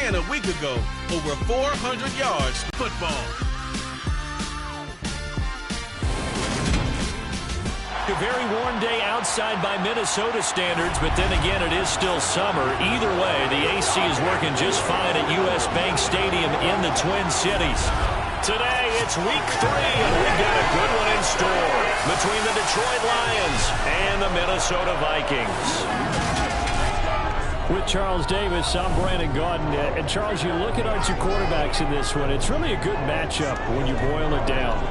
And a week ago, over 400 yards football. A very warm day outside by Minnesota standards, but then again, it is still summer. Either way, the AC is working just fine at U.S. Bank Stadium in the Twin Cities. Today, it's week 3, and we've got a good one in store between the Detroit Lions and the Minnesota Vikings. With Charles Davis, I'm Brandon Gaudin. And Charles, you look at our two quarterbacks in this one, it's really a good matchup when you boil it down.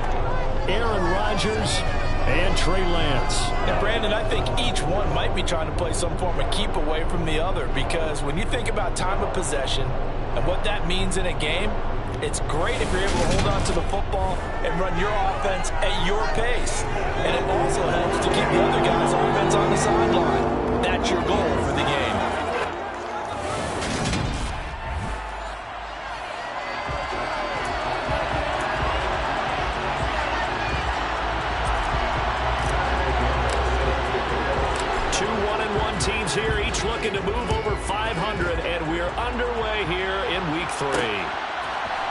Aaron Rodgers and Trey Lance. And Brandon, I think each one might be trying to play some form of keep away from the other, because when you think about time of possession and what that means in a game, it's great if you're able to hold on to the football and run your offense at your pace. And it also helps to keep the other guys' offense on the sideline. That's your goal for the game. Teams here, each looking to move over 500, and we're underway here in week 3.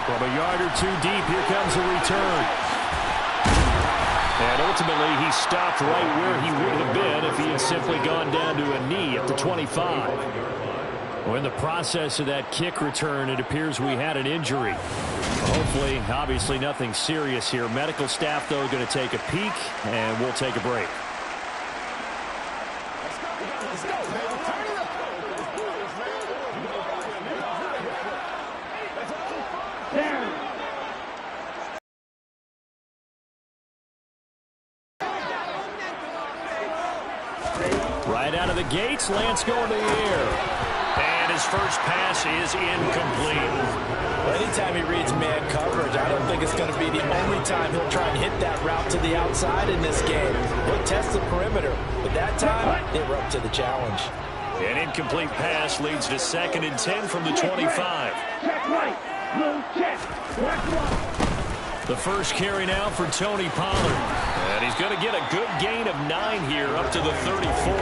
From a yard or two deep, here comes a return. And ultimately, he stopped right where he would have been if he had simply gone down to a knee at the 25. Well, in the process of that kick return, it appears we had an injury. Hopefully, obviously nothing serious here. Medical staff, though, going to take a peek, and we'll take a break. Right out of the gates, Lance going to the air. And his first pass is incomplete. Well, anytime he reads man coverage, I don't think it's going to be the only time he'll try and hit that route to the outside in this game. He'll test the perimeter, but that time, they were up to the challenge. An incomplete pass leads to 2nd and 10 from the 25. The first carry now for Tony Pollard. And he's going to get a good gain of 9 here up to the 34.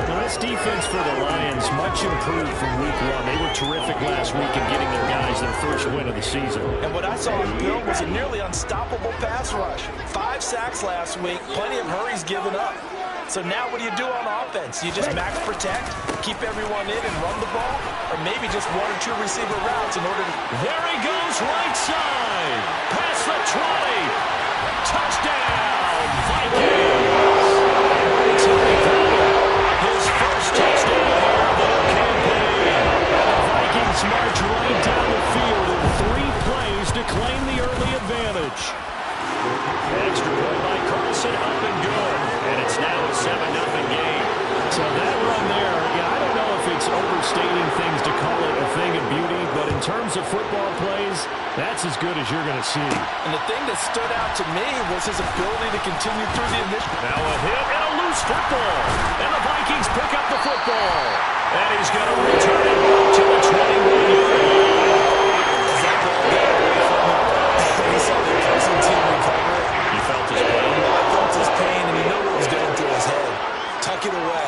Now, this defense for the Lions, much improved from week 1. They were terrific last week in getting their guys their first win of the season. And what I saw in Bill was a nearly unstoppable pass rush. 5 sacks last week, plenty of hurries given up. So now what do you do on offense? You just max protect, keep everyone in and run the ball, or maybe just 1 or 2 receiver routes in order to... There he goes, right side. Past the 20. Touchdown, Vikings. His first touchdown of the campaign. The Vikings march right down the field in 3 plays to claim the early advantage. Extra point by Carlson, up and good. And it's now a 7-0 game. So that run there, I don't know if it's overstating things to call it a thing of beauty, but in terms of football plays, that's as good as you're going to see. And the thing that stood out to me was his ability to continue through the initial. Now a hit and a loose football. And the Vikings pick up the football. And he's going to return it to the 21-yard line. As that ball got away from him, he saw the opposing team recover it. He felt his pain. I felt his pain, and he knew what was going through his head. Tuck it away.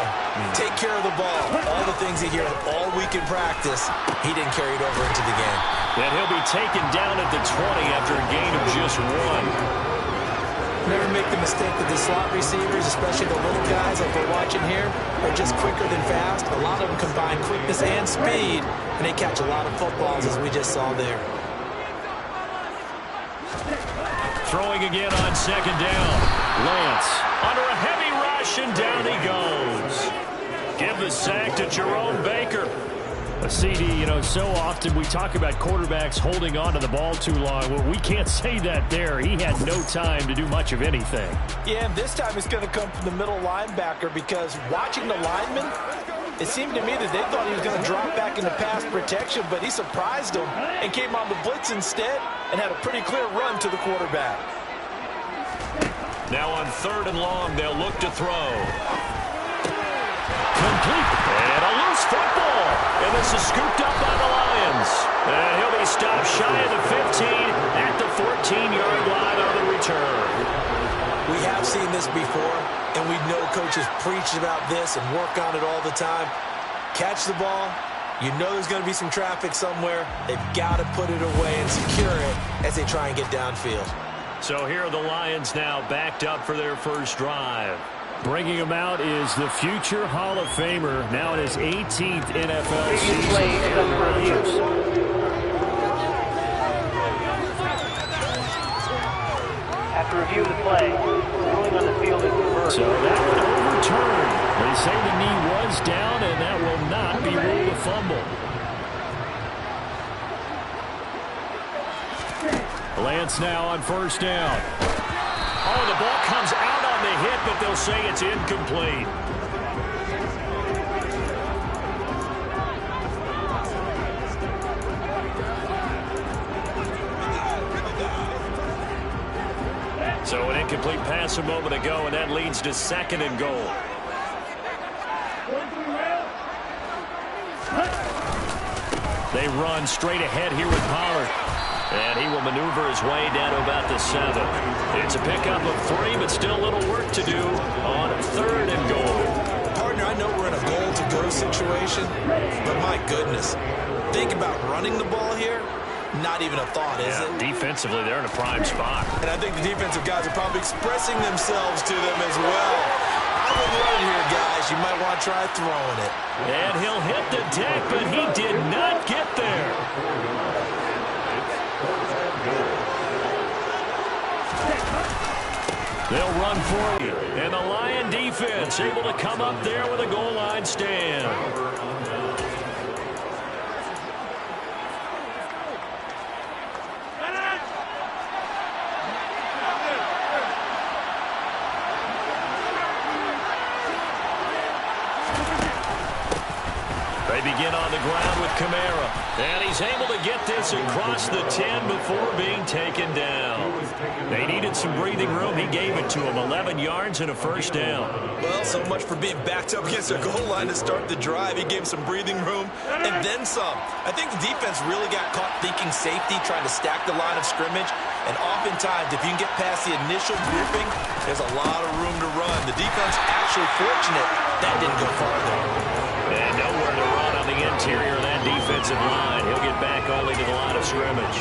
Take care of the ball. All the things he heard all week in practice, he didn't carry it over into the game. And he'll be taken down at the 20 after a gain of just 1. Never make the mistake that the slot receivers, especially the little guys like we're watching here, are just quicker than fast. A lot of them combine quickness and speed, and they catch a lot of footballs, as we just saw there. Throwing again on 2nd down. Lance under a heavy rush, and down he goes. Give the sack to Jerome Baker. A CD, so often we talk about quarterbacks holding on to the ball too long. Well, we can't say that there. He had no time to do much of anything. Yeah, and this time it's going to come from the middle linebacker, because watching the lineman, it seemed to me that they thought he was going to drop back into pass protection, but he surprised them and came on the blitz instead and had a pretty clear run to the quarterback. Now on 3rd and long, they'll look to throw. Complete. And a loose football. And this is scooped up by the Lions. And he'll be stopped shy of the 15 at the 14-yard line on the return. We have seen this before, and we know coaches preach about this and work on it all the time. Catch the ball, You know there's going to be some traffic somewhere. They've got to put it away and secure it as they try and get downfield. So here are the Lions now backed up for their first drive. Bringing him out is the future Hall of Famer, now in his 18th NFL season. After review of the play, ruling on the field is reversed. So that one overturned. They say the knee was down, and that will not be ruled a fumble. Lance now on first down. Oh, the ball comes out on the hit, but they'll say it's incomplete. So an incomplete pass a moment ago, and that leads to 2nd and goal. They run straight ahead here with Pollard. And he will maneuver his way down to about the 7. It's a pickup of 3, but still a little work to do on 3rd and goal. Partner, I know we're in a goal-to-go situation, but my goodness. Think about running the ball here. Not even a thought, is it? Defensively, they're in a prime spot. And I think the defensive guys are probably expressing themselves to them as well. I wouldn't run it here, guys. You might want to try throwing it. And he'll hit the deck, but he did not get there. They'll run forward. And the Lion defense able to come up there with a goal line stand. They begin on the ground with Kamara. And he's able to get this across the 10 before being taken down. They needed some breathing room. He gave it to them. 11 yards and a first down. Well, so much for being backed up against their goal line to start the drive. He gave some breathing room and then some. I think the defense really got caught thinking safety, trying to stack the line of scrimmage. And oftentimes, if you can get past the initial grouping, there's a lot of room to run. The defense actually fortunate that didn't go far there. And nowhere to run on the interior of that defensive line. He'll get back only to the line of scrimmage.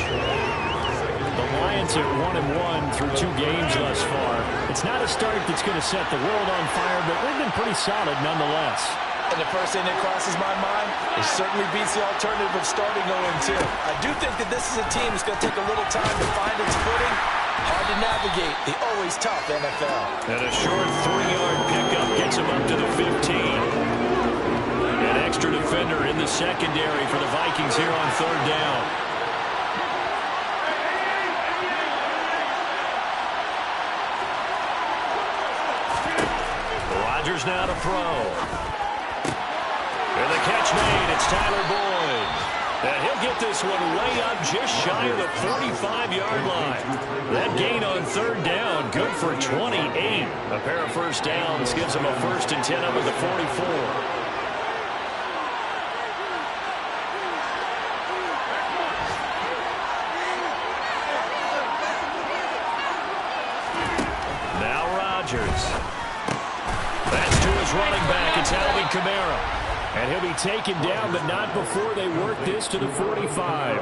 The Lions are 1-1 through 2 games thus far. It's not a start that's going to set the world on fire, but they've been pretty solid nonetheless. And the first thing that crosses my mind, it certainly beats the alternative of starting 0-2. I do think that this is a team that's going to take a little time to find its footing. Hard to navigate the always tough NFL. And a short 3-yard pickup gets him up to the 15. An extra defender in the secondary for the Vikings here on 3rd down. Rodgers now to throw. And the catch made. It's Tyler Boyd. And he'll get this one way up just shy of the 45-yard line. That gain on 3rd down, good for 28. A pair of first downs gives him a 1st and 10 up at the 44. That's to his running back. It's Alvin Kamara. And he'll be taken down, but not before they work this to the 45.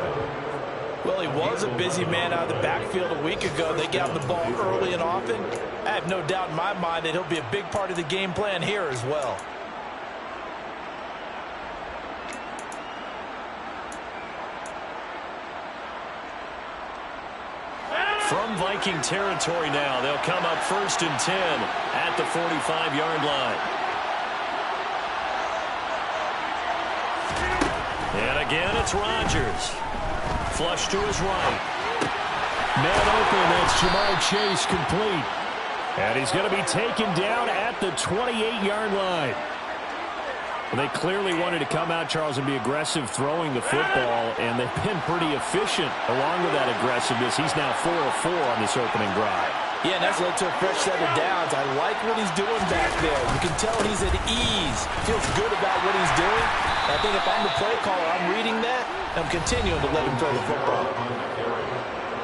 Well, he was a busy man out of the backfield a week ago. They got the ball early and often. I have no doubt in my mind that he'll be a big part of the game plan here as well. From Viking territory now, they'll come up 1st and 10 at the 45-yard line. And again, it's Rodgers. Flush to his right. Man open, that's Jamar Chase complete. And he's going to be taken down at the 28-yard line. They clearly wanted to come out, Charles, and be aggressive throwing the football, and they've been pretty efficient along with that aggressiveness. He's now 4 of 4 on this opening drive. Yeah, and that's led to a fresh set of downs. I like what he's doing back there. You can tell he's at ease. Feels good about what he's doing. I think if I'm the play caller, I'm reading that, and I'm continuing to let him throw the football.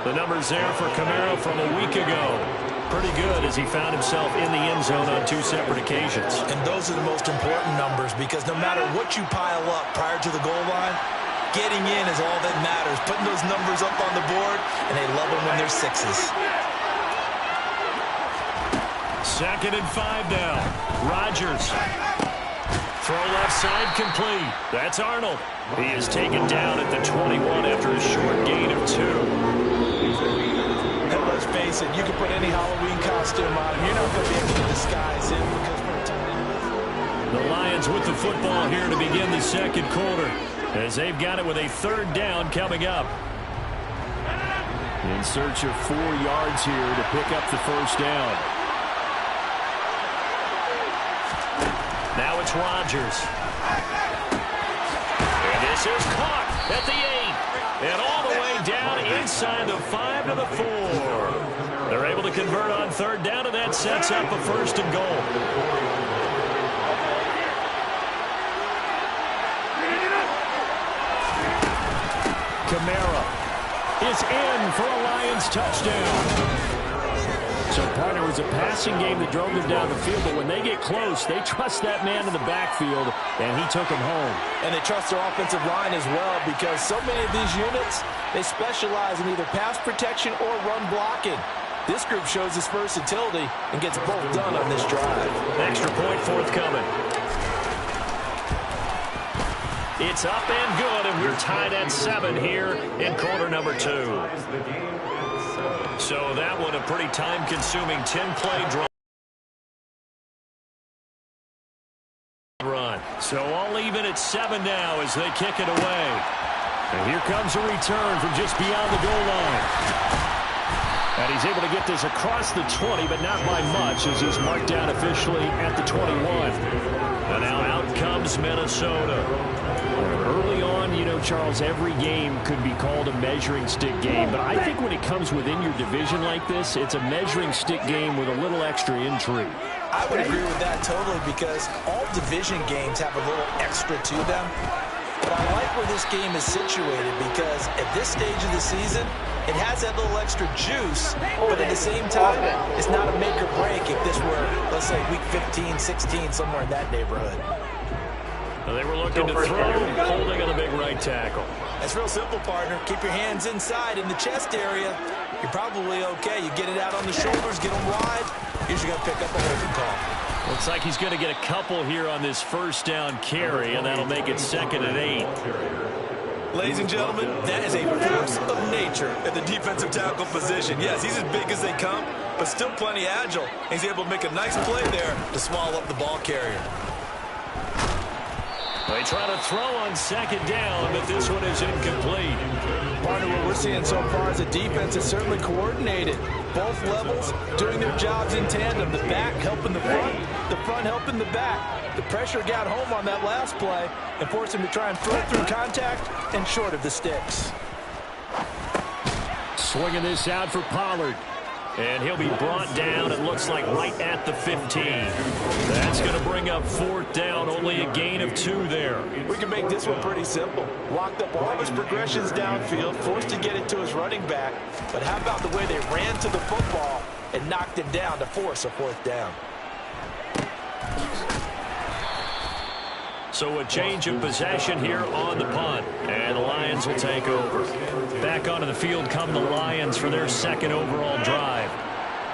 The numbers there for Kamara from a week ago. pretty good as he found himself in the end zone on 2 separate occasions. And those are the most important numbers because no matter what you pile up prior to the goal line, getting in is all that matters. Putting those numbers up on the board, and they love them when they're 6s. 2nd and 5 now. Rodgers. Throw left side complete. That's Arnold. He is taken down at the 21 after a short gain of 2. And let's face it, you can put any Halloween costume on him. You're not going to be able to disguise him because for a time. The Lions with the football here to begin the second quarter as they've got it with a 3rd down coming up. In search of 4 yards here to pick up the 1st down. Now it's Rodgers. And this is caught at the 8. And all the way down inside the 5 to the 4. They're able to convert on 3rd down, and that sets up a 1st and goal. Kamara is in for a Lions touchdown. So, partner, it was a passing game that drove them down the field, but when they get close, they trust that man in the backfield, and he took him home. And they trust their offensive line as well because so many of these units, they specialize in either pass protection or run blocking. This group shows its versatility and gets both done on this drive. Extra point forthcoming. It's up and good, and we're tied at 7 here in quarter number 2. So that one a pretty time-consuming 10-play run. So all even at 7 now as they kick it away. And here comes a return from just beyond the goal line. And he's able to get this across the 20, but not by much as he's marked down officially at the 21. And now out comes Minnesota. Early on, you know, Charles, every game could be called a measuring stick game. But I think when it comes within your division like this, it's a measuring stick game with a little extra intrigue. I would agree with that totally because all division games have a little extra to them. But I like where this game is situated because at this stage of the season, it has that little extra juice, but at the same time, it's not a make or break if this were, let's say, week 15, 16, somewhere in that neighborhood. Well, they were looking to throw, holding on the big right tackle. It's real simple, partner. Keep your hands inside in the chest area. You're probably okay. You get it out on the shoulders, get them wide. Usually going to pick up a holding call. Looks like he's going to get a couple here on this 1st down carry, and that'll make it 2nd and 8. Ladies and gentlemen, that is a force of nature at the defensive tackle position. Yes, he's as big as they come, but still plenty agile. He's able to make a nice play there to swallow up the ball carrier. They try to throw on 2nd down, but this one is incomplete. Partner, what we're seeing so far is the defense is certainly coordinated. Both levels doing their jobs in tandem. The back helping the front helping the back. The pressure got home on that last play and forced him to try and throw through contact and short of the sticks. Swinging this out for Pollard. And he'll be brought down, it looks like, right at the 15. That's going to bring up 4th down, only a gain of 2 there. We can make this one pretty simple. Walked up all his progressions downfield, forced to get it to his running back. But how about the way they ran to the football and knocked him down to force a 4th down? So a change of possession here on the punt. And the Lions will take over. Back onto the field come the Lions for their 2nd overall drive.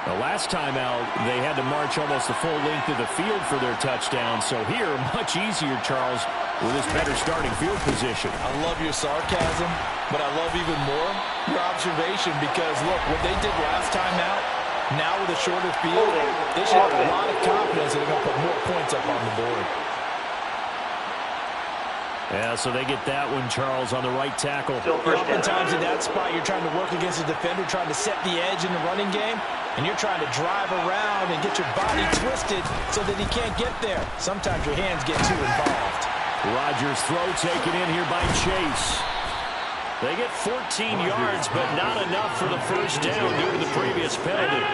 The last time out, they had to march almost the full length of the field for their touchdown. So here, much easier, Charles, with this better starting field position. I love your sarcasm, but I love even more your observation because, look, what they did last time out, now with a shorter field, they should have a lot of confidence that they're going to put more points up on the board. Yeah, so they get that one, Charles, on the right tackle. Oftentimes in that spot, you're trying to work against a defender, trying to set the edge in the running game, and you're trying to drive around and get your body twisted so that he can't get there. Sometimes your hands get too involved. Rodgers' throw taken in here by Chase. They get 14 yards, but not enough for the 1st down due to the previous penalty.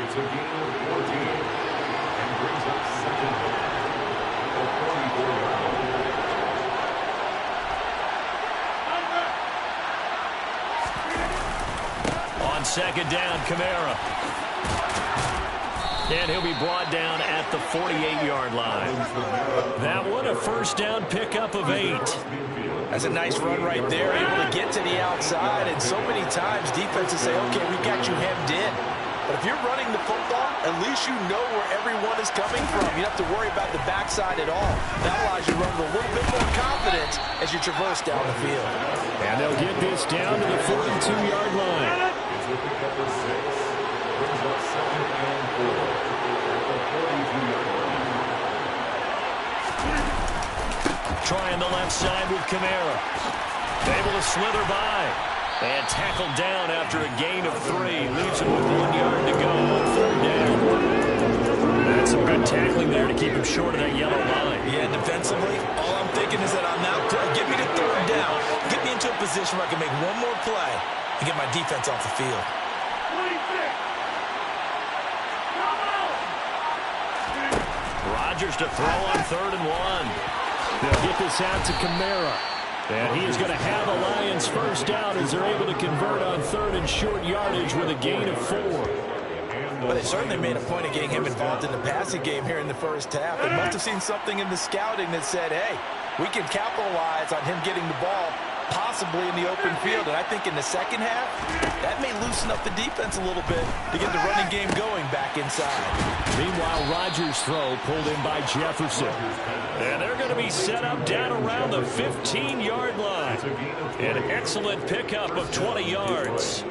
It's a gain of 14 and brings up 2nd down. On 2nd down, Kamara. And he'll be brought down at the 48-yard line. That one, a first down pickup of 8. That's a nice run right there, able to get to the outside. And so many times defenses say, okay, we got you hemmed in. But if you're running the football, at least you know where everyone is coming from. You don't have to worry about the backside at all. That allows you to run with a little bit more confidence as you traverse down the field. And they'll get this down to the 42-yard line. It's with the number 6. Brings up 2nd and 4 at the 42-yard line. Trying the left side with Kamara. Able to slither by. And tackled down after a gain of 3. Leaves him with 1 yard to go on 3rd down. That's some good tackling there to keep him short of that yellow line. Yeah, defensively, all I'm thinking is that on that play, get me to 3rd down. Get me into a position where I can make one more play and get my defense off the field. Rodgers to throw on 3rd and 1. They'll get this out to Kamara. And he is going to have a Lions first down as they're able to convert on 3rd and short yardage with a gain of 4. But they certainly made a point of getting him involved in the passing game here in the first half. They must have seen something in the scouting that said, hey, we can capitalize on him getting the ball possibly in the open field. And I think in the second half, that may loosen up the defense a little bit to get the running game going back inside. Meanwhile, Rodgers' throw pulled in by Jefferson. And they're going to be set up down around the 15-yard line. An excellent pickup of 20 yards.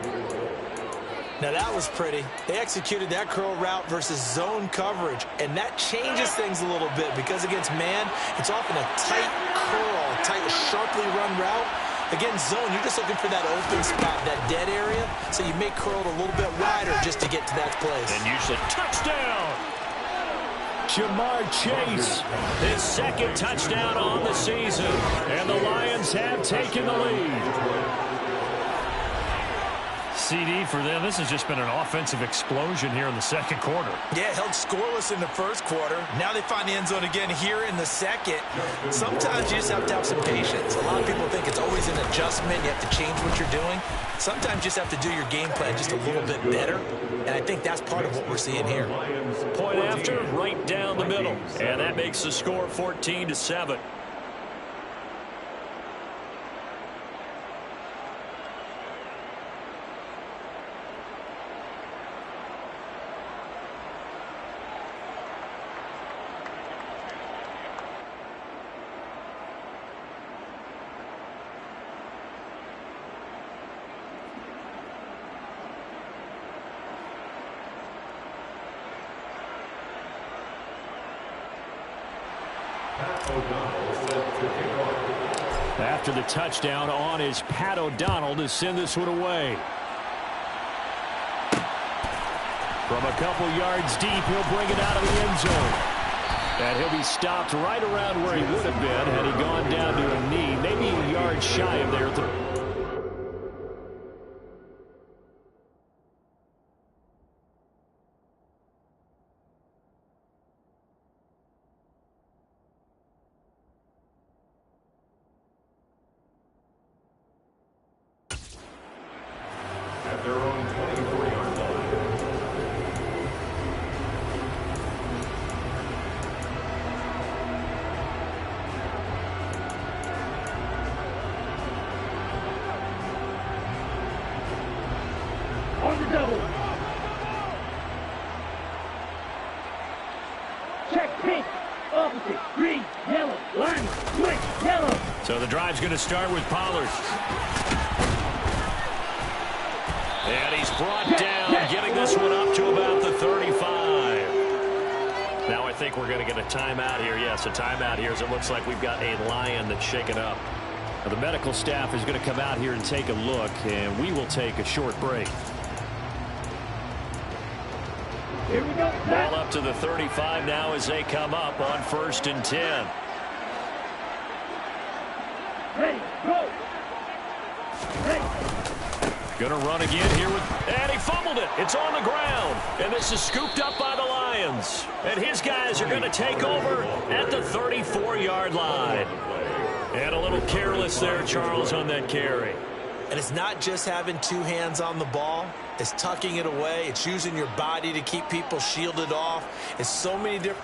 Now that was pretty. They executed that curl route versus zone coverage, and that changes things a little bit because against man, it's often a tight curl, tight, sharply run route. Against zone, you're just looking for that open spot, that dead area, so you may curl it a little bit wider just to get to that place. And usually touchdown! Jamar Chase, his 2nd touchdown on the season, and the Lions have taken the lead. CD for them. This has just been an offensive explosion here in the 2nd quarter. Yeah, held scoreless in the 1st quarter. Now they find the end zone again here in the 2nd. Sometimes you just have to have some patience. A lot of people think it's always an adjustment. You have to change what you're doing. Sometimes you just have to do your game plan just a little bit better. And I think that's part of what we're seeing here. Point after, right down the middle. And that makes the score 14-7. After the touchdown on is Pat O'Donnell to send this one away. From a couple yards deep, he'll bring it out of the end zone. And he'll be stopped right around where he would have been had he gone down to a knee, maybe a yard shy of there. At their own 24-yard line. On the double. Check pink. Opposite. Green. Yellow. Line. Switch. Yellow. So the drive's going to start with Pollard. And he's brought down, getting this one up to about the 35. Now I think we're going to get a timeout here. Yes, a timeout here as it looks like we've got a Lion that's shaken up. Now, the medical staff is going to come out here and take a look, and we will take a short break. Here we go. Ball up to the 35 now as they come up on 1st and 10. Ready. Go. Ready. Going to run again here with, and he fumbled it. It's on the ground, and this is scooped up by the Lions. And his guys are going to take over at the 34-yard line. And a little careless there, Charles, on that carry. And it's not just having two hands on the ball. It's tucking it away. It's using your body to keep people shielded off. It's so many different...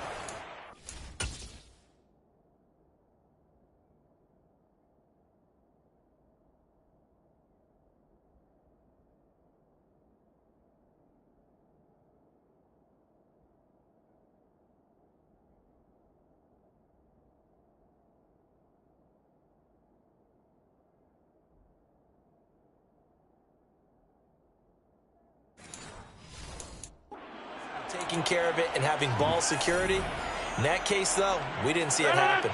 taking care of it and having ball security. In that case, though, we didn't see it happen.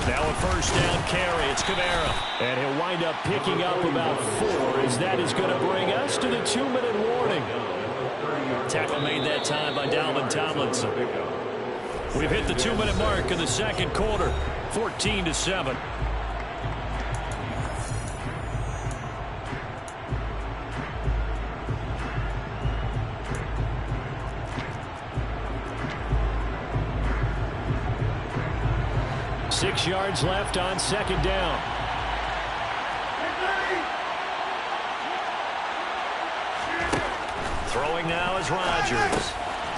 Now a first down carry. It's Kamara. And he'll wind up picking up about 4 as that is going to bring us to the 2-minute warning. Tackle made that time by Dalvin Tomlinson. We've hit the 2-minute mark in the second quarter. 14-7. Six yards left on second down. Throwing now is Rodgers.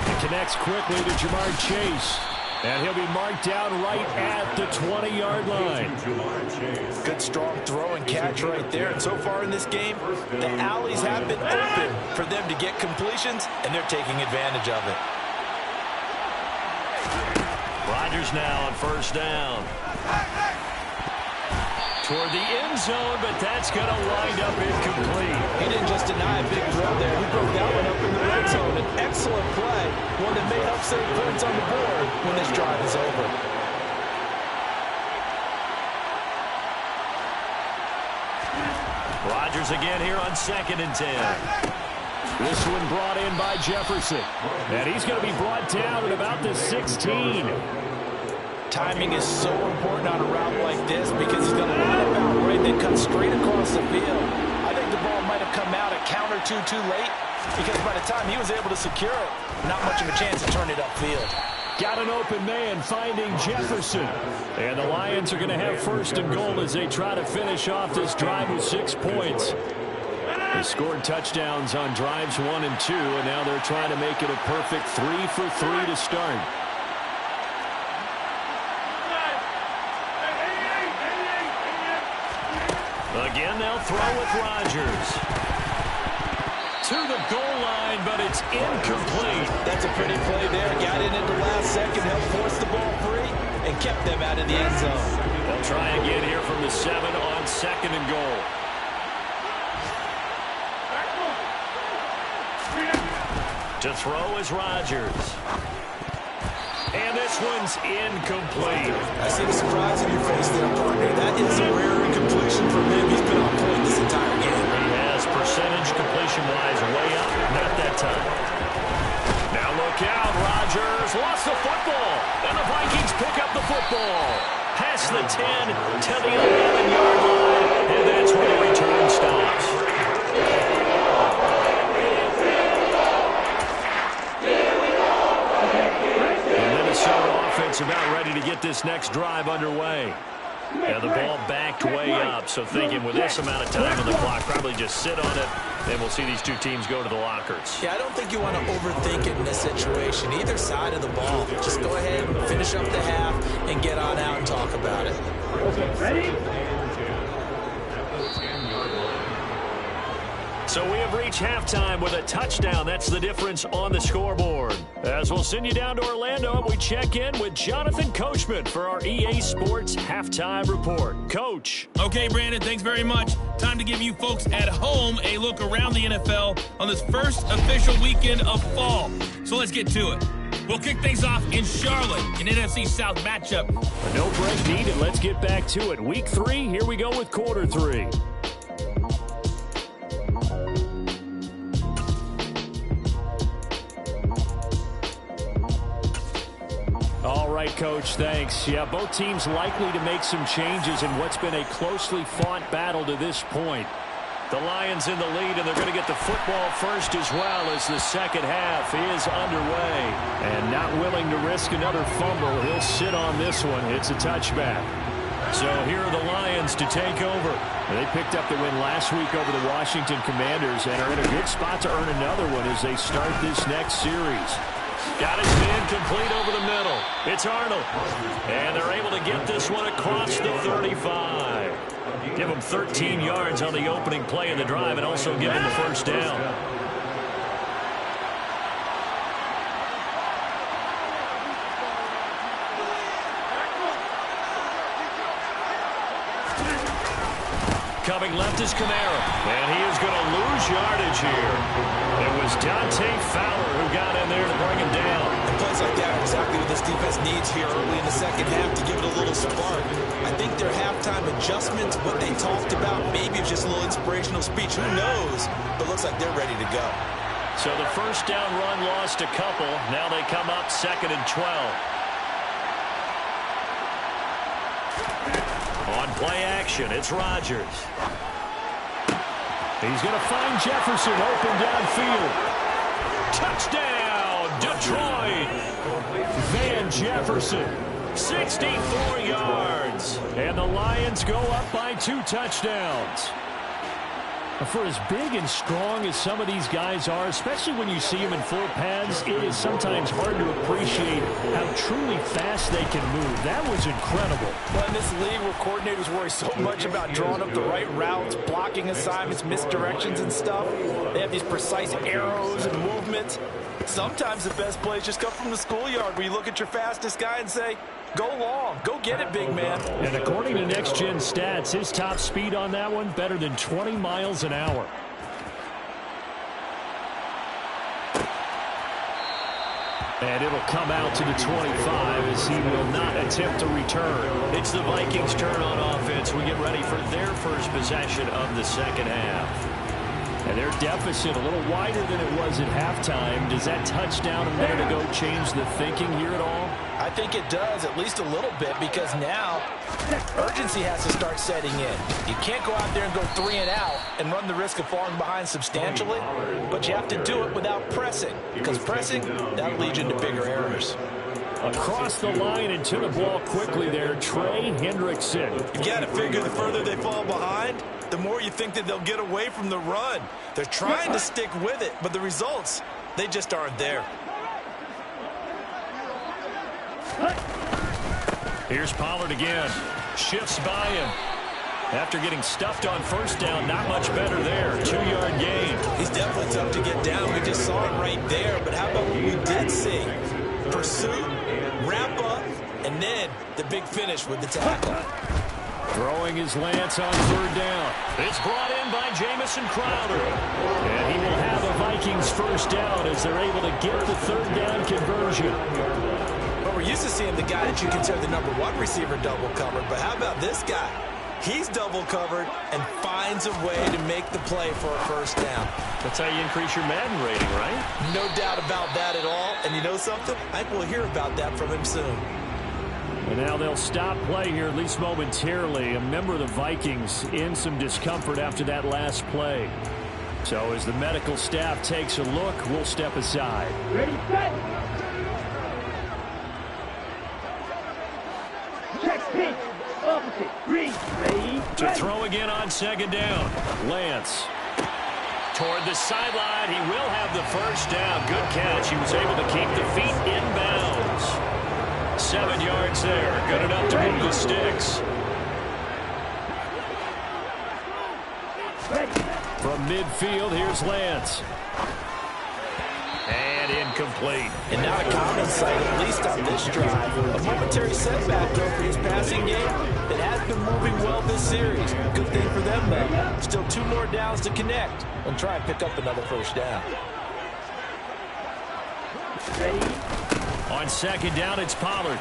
He connects quickly to Jamar Chase. And he'll be marked down right at the 20-yard line. Good strong throw and catch right there. And so far in this game, the alleys have been open for them to get completions, and they're taking advantage of it. Rodgers now on first down. Toward the end zone, but that's going to wind up incomplete. He didn't just deny a big throw there. He broke that one up in the red zone. An excellent play. One that may help save points on the board when this drive is over. Rodgers again here on 2nd and 10. This one brought in by Jefferson. And he's going to be brought down at about the 16. Timing is so important on a route like this because he's going to line up out right, then cut straight across the field. I think the ball might have come out a count or two too late because by the time he was able to secure it, not much of a chance to turn it upfield. Got an open man finding Jefferson. And the Lions are going to have first and goal as they try to finish off this drive with 6 points. They scored touchdowns on drives 1 and 2, and now they're trying to make it a perfect 3 for 3 to start. Again, they'll throw with Rodgers. To the goal line, but it's incomplete. That's a pretty play there. Got in at the last second, helped force the ball free, and kept them out of the end zone. They'll try again here from the 7 on 2nd and goal. To throw is Rodgers. And this one's incomplete. I see the surprise in your face there, partner. That is a rare incompletion from him. He's been on point this entire game. He has percentage completion-wise way up. Not that time. Now look out. Rodgers lost the football. And the Vikings pick up the football. Past the 10 to the 11-yard line. And that's where the return stops. Offense about ready to get this next drive underway. And the ball backed way up, so thinking with this amount of time on the clock, probably just sit on it, and we'll see these two teams go to the lockers. Yeah, I don't think you want to overthink it in this situation. Either side of the ball. Just go ahead and finish up the half and get on out and talk about it. Okay, ready? So we have reached halftime with a touchdown. That's the difference on the scoreboard. As we'll send you down to Orlando, and we check in with Jonathan Coachman for our EA Sports Halftime Report. Coach. Okay, Brandon, thanks very much. Time to give you folks at home a look around the NFL on this first official weekend of fall. So let's get to it. We'll kick things off in Charlotte, an NFC South matchup. No break needed. Let's get back to it. Week 3, here we go with quarter 3. All right, Coach, thanks. Yeah, both teams likely to make some changes in what's been a closely fought battle to this point. The Lions in the lead, and they're going to get the football first as well as the second half is underway. And not willing to risk another fumble, he'll sit on this one. It's a touchback. So here are the Lions to take over. They picked up the win last week over the Washington Commanders and are in a good spot to earn another one as they start this next series. Got his man complete over the middle. It's Arnold. And they're able to get this one across the 35. Give him 13 yards on the opening play of the drive and also give him the first down. Coming left is Kamara, and he is going to lose yardage here. It was Dante Fowler who got in there to bring him down. And plays like that are exactly what this defense needs here early in the second half to give it a little spark. I think their halftime adjustments, what they talked about, maybe it's just a little inspirational speech. Who knows? But looks like they're ready to go. So the first down run lost a couple. Now they come up 2nd and 12. On play action, it's Rodgers. He's going to find Jefferson open downfield. Touchdown, Detroit! Van Jefferson, 64 yards. And the Lions go up by 2 touchdowns. For as big and strong as some of these guys are, especially when you see them in full pads, it is sometimes hard to appreciate how truly fast they can move. That was incredible. Well, in this league where coordinators worry so much about drawing up the right routes, blocking assignments, misdirections and stuff, they have these precise arrows and movements. Sometimes the best plays just come from the schoolyard where you look at your fastest guy and say, go long. Go get it, big man. And according to Next Gen Stats, his top speed on that one, better than 20 miles an hour. And it'll come out to the 25 as he will not attempt to return. It's the Vikings' turn on offense. We get ready for their first possession of the second half. And their deficit a little wider than it was at halftime. Does that touchdown a minute ago change the thinking here at all? I think it does, at least a little bit, because now urgency has to start setting in. You can't go out there and go 3 and out and run the risk of falling behind substantially, but you have to do it without pressing, because pressing, that'll lead you into bigger errors. Across the line and to the ball quickly there, Trey Hendrickson. You got to figure the further they fall behind, the more you think that they'll get away from the run. They're trying to stick with it, but the results, they just aren't there. Here's Pollard again. Shifts by him. After getting stuffed on first down, not much better there. 2-yard gain. He's definitely tough to get down. We just saw it right there. But how about what we did see? Pursuit, wrap up, and then the big finish with the tackle. Throwing his Lance on 3rd down. It's brought in by Jamison Crowder. And he will have the Vikings first down as they're able to get the 3rd down conversion. But we're used to seeing the guy that you consider the #1 receiver double covered. But how about this guy? He's double covered and finds a way to make the play for a first down. That's how you increase your Madden rating, right? No doubt about that at all. And you know something? I think we'll hear about that from him soon. And now they'll stop play here, at least momentarily. A member of the Vikings in some discomfort after that last play. So as the medical staff takes a look, we'll step aside. Ready, set. Check, pitch. Opposite. Read. Ready. To throw again on 2nd down. Lance. Toward the sideline. He will have the first down. Good catch. He was able to keep the feet in bounds. 7 yards there. Good enough to move the sticks. From midfield, here's Lance. And incomplete. And not a common sight, at least on this drive. A momentary setback, though, for his passing game. It has been moving well this series. Good thing for them, though. Still 2 more downs to connect and try and pick up another first down. On 2nd down, it's Pollard.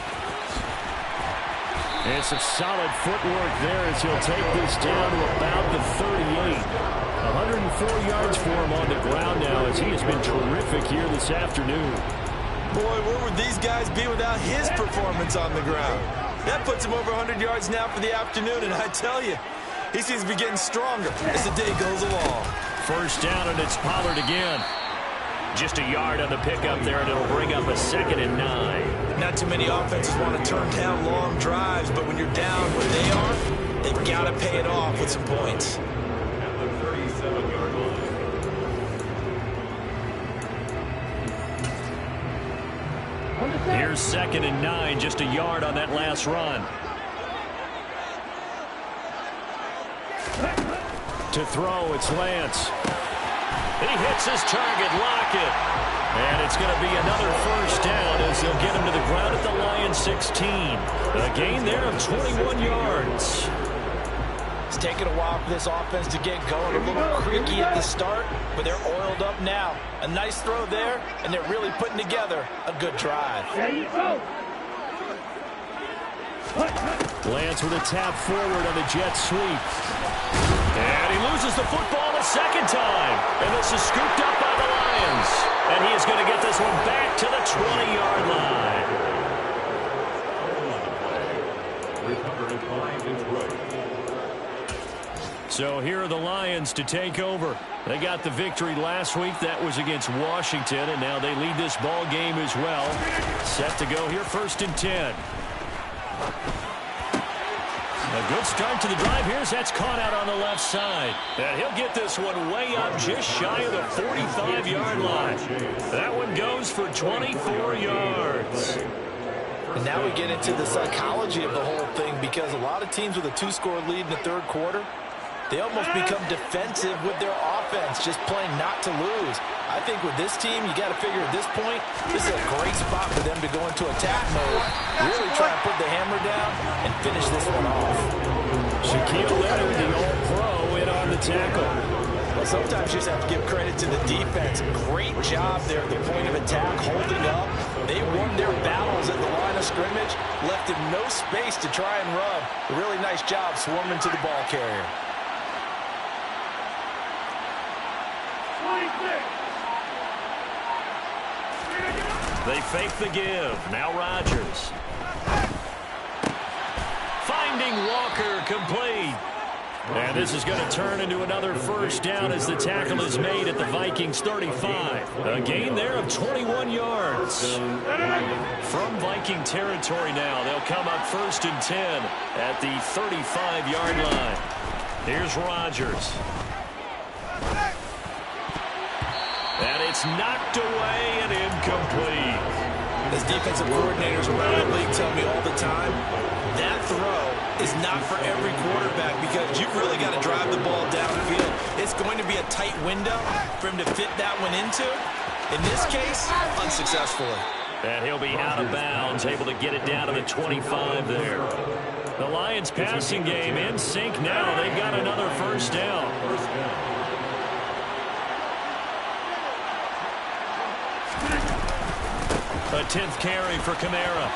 And some solid footwork there as he'll take this down to about the 38. 104 yards for him on the ground now as he has been terrific here this afternoon. Boy, where would these guys be without his performance on the ground? That puts him over 100 yards now for the afternoon, and I tell you, He seems to be getting stronger as the day goes along. First down, and it's Pollard again. Just a yard on the pickup there, and it'll bring up a 2nd and 9. Not too many offenses want to turn down long drives, but when you're down where they are, they've got to pay it off with some points. At the 37-yard line. Here's 2nd and 9, just a yard on that last run. To throw, it's Lance. He hits his target, Lockett. And it's going to be another first down as they'll get him to the ground at the Lions 16. A gain there of 21 yards. It's taken a while for this offense to get going. A little creaky at the start, but they're oiled up now. A nice throw there, and they're really putting together a good drive. There you go. Lance with a tap forward on the jet sweep. And he loses the football a second time. And this is scooped up by the Lions. And he is going to get this one back to the 20-yard line. Recovered 5 in row. So here are the Lions to take over. They got the victory last week. That was against Washington, and now they lead this ball game as well. Set to go here, 1st and 10. A good start to the drive here as that's caught out on the left side. And he'll get this one way up just shy of the 45-yard line. That one goes for 24 yards. And now we get into the psychology of the whole thing, because a lot of teams with a 2-score lead in the third quarter, they almost become defensive with their offense, just playing not to lose. I think with this team, you got to figure at this point, this is a great spot for them to go into attack mode, really try and put the hammer down and finish this one off. Shaquille Leonard, the all-pro, in on the tackle. Well, sometimes you just have to give credit to the defense. Great job there at the point of attack, holding up. They won their battles at the line of scrimmage, left him no space to try and rub. A really nice job swarming to the ball carrier. They fake the give. Now Rodgers. Finding Walker, complete. And this is going to turn into another first down as the tackle is made at the Vikings 35. A gain there of 21 yards. From Viking territory now, they'll come up 1st and 10 at the 35-yard line. Here's Rodgers. And it's knocked away and incomplete. As defensive coordinators around the league tell me all the time, that throw is not for every quarterback, because you've really got to drive the ball downfield. It's going to be a tight window for him to fit that one into. In this case, unsuccessfully. And he'll be out of bounds, able to get it down to the 25 there. The Lions passing game in sync now. They've got another first down. A 10th carry for Kamara.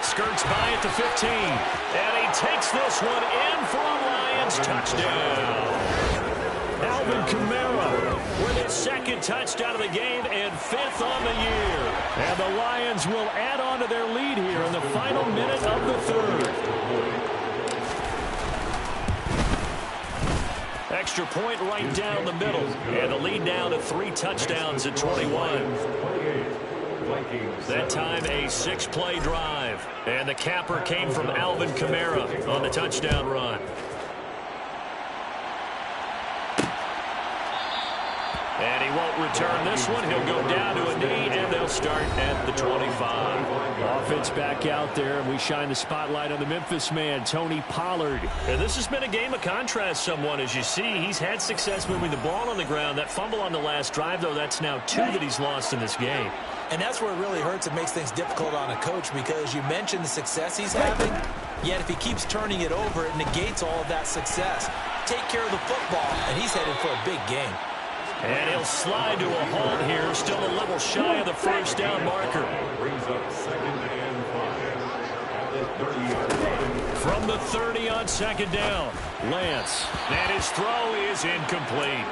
Skirts by at the 15. And he takes this one in for a Lions touchdown. Alvin Kamara with his 2nd touchdown of the game and 5th on the year. And the Lions will add on to their lead here in the final minute of the 3rd. Extra point right down the middle. And the lead down to 3 touchdowns at 21. That time a 6-play drive. And the capper came from Alvin Kamara on the touchdown run. And he won't return this one. He'll go down to a knee, and they'll start at the 25. Offense back out there, and we shine the spotlight on the Memphis man, Tony Pollard. And this has been a game of contrast somewhat. As you see, he's had success moving the ball on the ground. That fumble on the last drive, though, that's now 2 that he's lost in this game. And that's where it really hurts. It makes things difficult on a coach, because you mentioned the success he's having, yet if he keeps turning it over, it negates all of that success. Take care of the football, and he's headed for a big game. And he'll slide to a halt here, still a little shy of the first down marker. Brings up 2nd and 5 at the 30-yard line. From the 30 on 2nd down, Lance. And his throw is incomplete.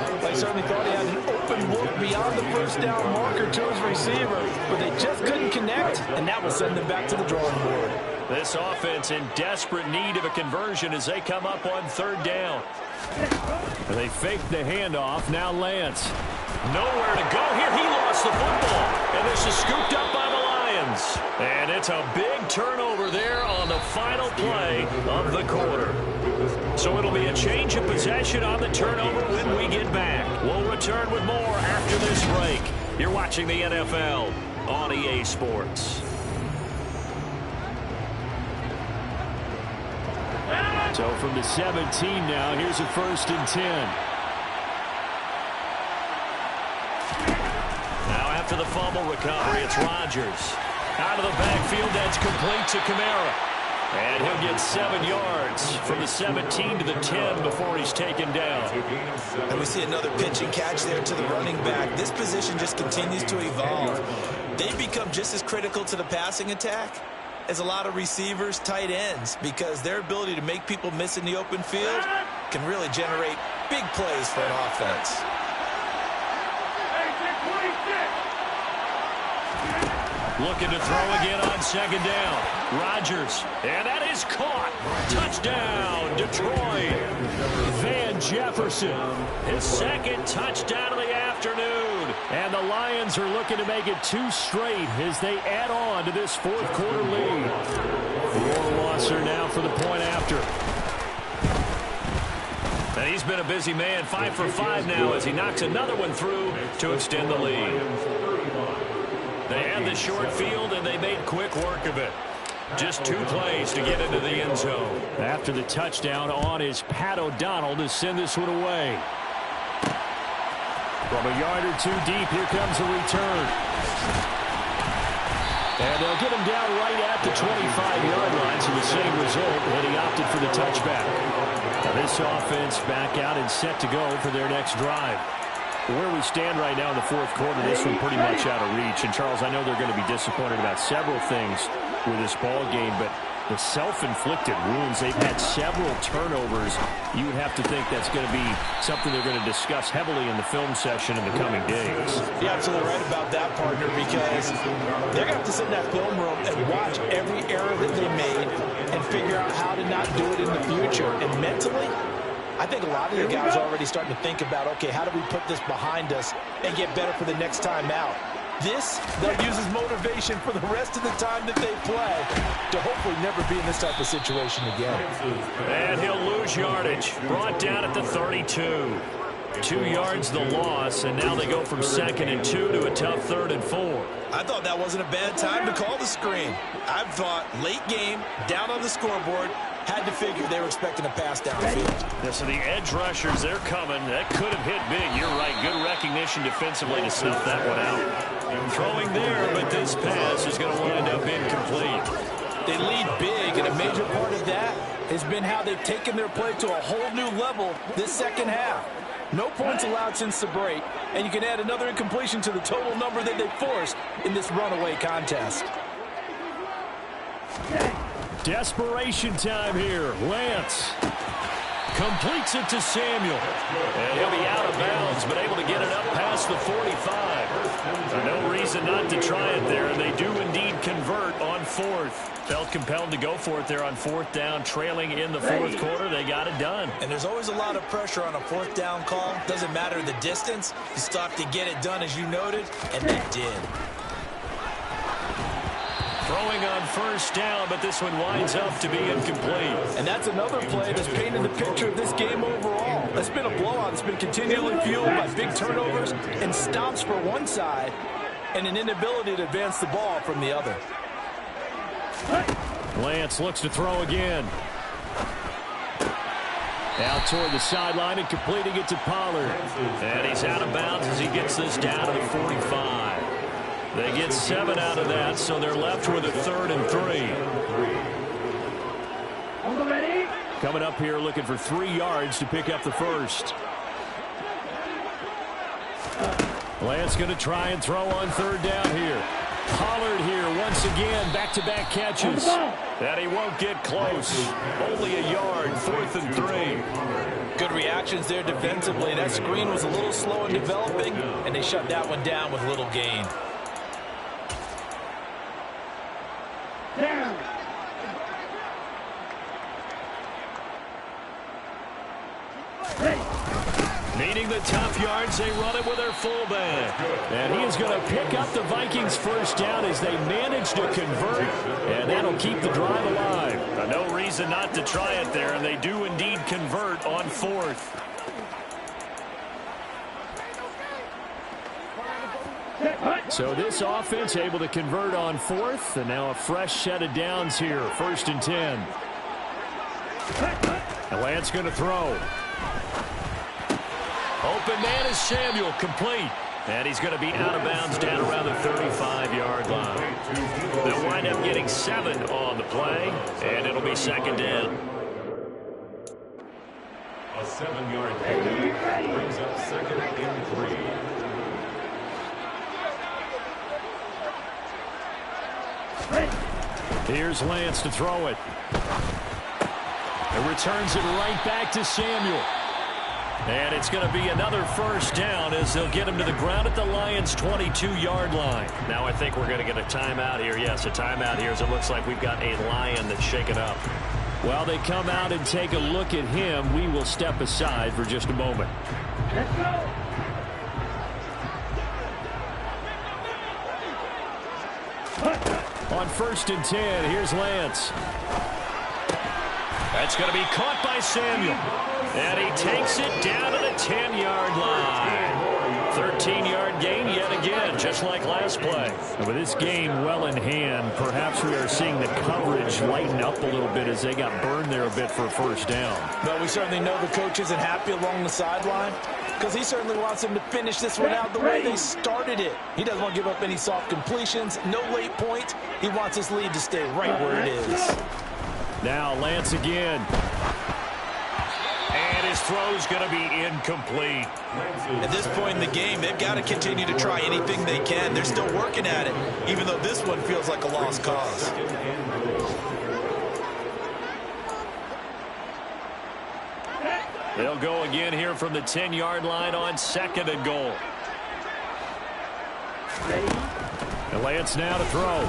I certainly thought he had an open look beyond the first down marker to his receiver, but they just couldn't connect, and that will send them back to the drawing board. This offense in desperate need of a conversion as they come up on third down. They fake the handoff. Now Lance. Nowhere to go here. He lost the football. And this is scooped up by the Lions. And it's a big turnover there on the final play of the quarter. So it'll be a change of possession on the turnover when we get back. We'll return with more after this break. You're watching the NFL on EA Sports. So from the 17 now, here's a 1st and 10. Now after the fumble recovery, it's Rodgers. Out of the backfield, that's complete to Kamara. And he'll get 7 yards from the 17 to the 10 before he's taken down. And we see another pitch and catch there to the running back. This position just continues to evolve. They become just as critical to the passing attack as a lot of receivers, tight ends, because their ability to make people miss in the open field can really generate big plays for an offense. Looking to throw again on 2nd down. Rodgers, and that is caught. Touchdown, Detroit. Van Jefferson, his 2nd touchdown of the afternoon. And the Lions are looking to make it 2 straight as they add on to this 4th quarter lead. Wasser now for the point after. And he's been a busy man, 5 for 5 now as he knocks another one through to extend the lead. They had the short field, and they made quick work of it. Just 2 plays to get into the end zone. After the touchdown on is Pat O'Donnell to send this one away. From a yard or 2 deep, here comes a return. And they'll get him down right at the 25-yard line, so the same result, and he opted for the touchback. Now this offense back out and set to go for their next drive. Where we stand right now in the 4th quarter, this one pretty much out of reach. And, Charles, I know they're going to be disappointed about several things with this ball game, but the self-inflicted wounds, they've had several turnovers. You would have to think that's going to be something they're going to discuss heavily in the film session in the coming days. You're absolutely right about that, partner, because they're going to have to sit in that film room and watch every error that they made and figure out how to not do it in the future. And mentally, I think a lot of the guys are already starting to think about, okay, how do we put this behind us and get better for the next time out? This, they'll use as motivation for the rest of the time that they play to hopefully never be in this type of situation again. And he'll lose yardage. Brought down at the 32. 2 yards the loss, and now they go from 2nd and 2 to a tough 3rd and 4. I thought that wasn't a bad time to call the screen. I thought late game, down on the scoreboard, had to figure they were expecting a pass downfield. Yeah, so the edge rushers, they're coming. That could have hit big. You're right. Good recognition defensively to snuff that one out. Throwing there, but this pass is going to wind up incomplete. They lead big, and a major part of that has been how they've taken their play to a whole new level this 2nd half. No points allowed since the break, and you can add another incompletion to the total number that they forced in this runaway contest. Desperation time here. Lance completes it to Samuel. And he'll be out of bounds, but able to get it up past the 45. No reason not to try it there, and they do indeed convert on 4th. Felt compelled to go for it there on 4th down, trailing in the 4th quarter. They got it done. And there's always a lot of pressure on a 4th down call. Doesn't matter the distance. You stop to get it done, as you noted, and they did. Throwing on 1st down, but this one winds up to be incomplete. And that's another play that's painted the picture of this game overall. It's been a blowout. It's been continually fueled by big turnovers and stops for one side and an inability to advance the ball from the other. Lance looks to throw again. Out toward the sideline and completing it to Pollard. And he's out of bounds as he gets this down to the 45. They get 7 out of that, so they're left with a 3rd and 3. Coming up here looking for 3 yards to pick up the 1st. Lance going to try and throw on 3rd down here. Pollard here once again, back-to-back catches. And he won't get close. Only a yard, 4th and 3. Good reactions there defensively. That screen was a little slow in developing, and they shut that one down with little gain. Needing the tough yards, they run it with their fullback. And he is going to pick up the Vikings first down as they manage to convert, and that'll keep the drive alive. No reason not to try it there, and they do indeed convert on fourth. So this offense able to convert on fourth, and now a fresh set of downs here, 1st and 10. And Lance going to throw. Open man is Samuel, complete. And he's going to be out of bounds down around the 35-yard line. They'll wind up getting 7 on the play, and it'll be 2nd down. A 7-yard gain brings up 2nd and 3. Here's Lance to throw it. And returns it right back to Samuel. And it's going to be another first down as they'll get him to the ground at the Lions' 22-yard line. Now I think we're going to get a timeout here. Yes, a timeout here as it looks like we've got a Lion that's shaken up. While they come out and take a look at him, we will step aside for just a moment. Let's go. On 1st and 10, here's Lance. That's going to be caught by Samuel. And he takes it down to the 10-yard line. 13-yard gain yet again, just like last play. And with this game well in hand, perhaps we are seeing the coverage lighten up a little bit as they got burned there a bit for a first down. But we certainly know the coach isn't happy along the sideline because he certainly wants them to finish this one out the way they started it. He doesn't want to give up any soft completions, no late points. He wants his lead to stay right where it is. Now Lance again. And his throw's going to be incomplete. At this point in the game, they've got to continue to try anything they can. They're still working at it, even though this one feels like a lost cause. They'll go again here from the 10-yard line on 2nd and goal. And Lance now to throw.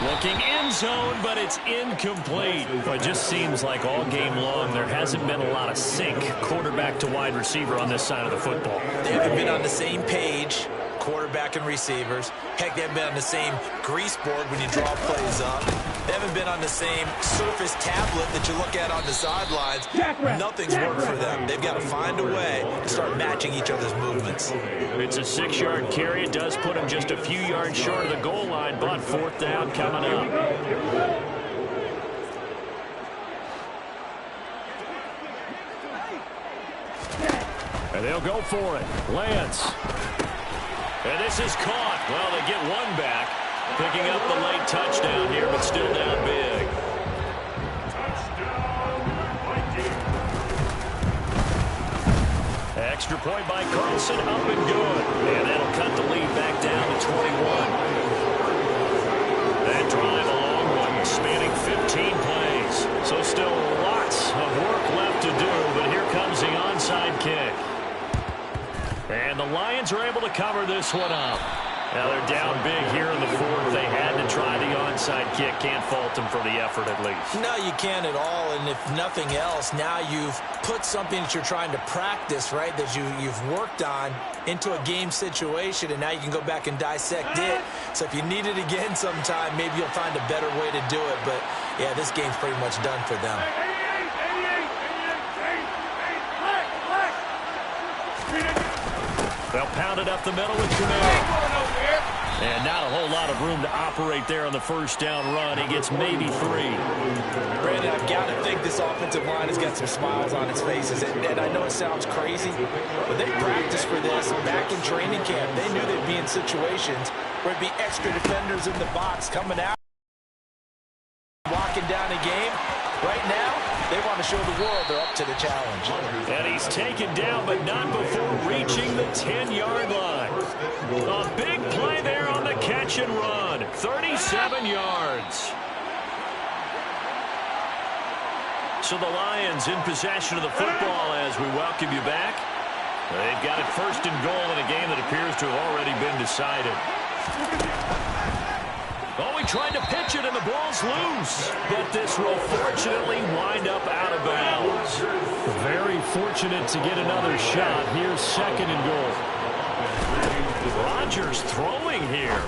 Looking end zone, but it's incomplete. It just seems like all game long there hasn't been a lot of sync quarterback to wide receiver on this side of the football. They haven't been on the same page, quarterback and receivers. Heck, they haven't been on the same grease board when you draw plays up. They haven't been on the same surface tablet that you look at on the sidelines. Nothing's worked for them. They've got to find a way to start matching each other's movements. It's a 6-yard carry. It does put them just a few yards short of the goal line, but 4th down coming up. And they'll go for it. Lance. And this is caught. Well, they get one back. Picking up the late touchdown here, but still down big. Extra point by Carlson, up and good. And that'll cut the lead back down to 21. That drive, a long one, spanning 15 plays. So still lots of work left to do, but here comes the onside kick. And the Lions are able to cover this one up. Now they're down big here in the 4th. They had to try the onside kick. Can't fault them for the effort at least. No, you can't at all. And if nothing else, now you've put something that you're trying to practice, right, that you've worked on into a game situation, and now you can go back and dissect it. So if you need it again sometime, maybe you'll find a better way to do it. But, yeah, this game's pretty much done for them. They'll pound it up the middle with Connect. And not a whole lot of room to operate there on the first down run. He gets maybe 3. Brandon, I've got to think this offensive line has got some smiles on its faces. And I know it sounds crazy, but they practiced for this back in training camp. They knew they'd be in situations where it'd be extra defenders in the box coming out, locking down a game. Right now, they want to show the world they're up to the challenge. And he's taken down, but not before reaching the 10-yard line. A big play there on the catch and run. 37 yards. So the Lions in possession of the football as we welcome you back. They've got it 1st and goal in a game that appears to have already been decided. Oh, he tried to pitch it it, and the ball's loose. But this will fortunately wind up out of bounds. Very fortunate to get another shot. Here's second and goal. Rodgers throwing here.